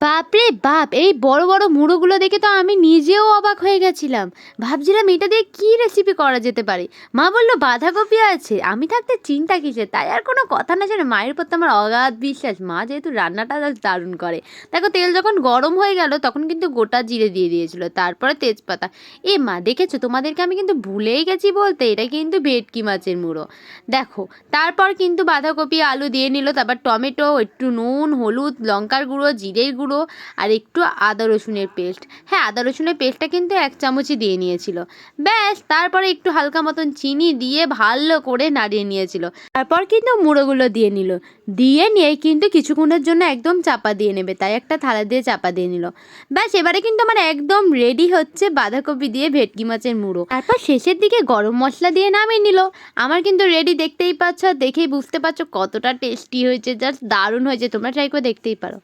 বাপরে বাপ! এই বড়, বড় মুড়োগুলো দেখে তো আমি নিজেও অবাক হয়ে গেছিলাম। ভাবছিলাম এটা দিয়ে কি রেসিপি করা যেতে পারে। মা বলল বাঁধাকপি আছে। আমি থাকতে চিন্তা কিসের? তাই আর কোনো কথা না জেনে মায়ের প্রতি আমার অগাধ বিশ্বাস। মা যেহেতু রান্নাটা জাস্ট দারুণ করে। দেখো তেল যখন গরম হয়ে গেল তখন কিন্তু গোটা জিরে দিয়ে দিয়েছিল। তারপরে তেজপাতা। এ মা দেখেছো তোমাদেরকে আমি কিন্তু ভুলেই গেছি বলতে এটা কিন্তু ভেটকি মাছের মুড়ো। দেখো তারপর কিন্তু বাঁধাকপি, আলু দিয়ে নিল। তারপর টমেটো, একটু নুন, হলুদ, লঙ্কার গুঁড়ো, জিরের গুঁড়ো আর একটু আদা রসুনের পেস্ট। হ্যাঁ, আদা রসুনের পেস্টটা কিন্তু ১ চামচই দিয়ে নিয়েছিল। ব্যাস তারপরে একটু হালকা মতন চিনি দিয়ে ভালো করে নাড়িয়ে নিয়েছিল। তারপর কিন্তু মুড়োগুলো দিয়ে নিল। দিয়ে নিয়ে কিন্তু কিছুক্ষণের জন্য একদম চাপা দিয়ে নেবে। তাই একটা থালা দিয়ে চাপা দিয়ে নিল। ব্যাস এবারে কিন্তু আমার একদম রেডি হচ্ছে বাঁধাকপি দিয়ে ভেটকি মাছের মুড়ো। তারপর শেষের দিকে গরম মসলা দিয়ে নামিয়ে নিল। আমার কিন্তু রেডি দেখতেই পাচ্ছ, দেখেই বুঝতে পারছো কতটা টেস্টি হয়েছে, জাস্ট দারুণ হয়েছে। তোমরা ট্রাই করে দেখতেই পারো।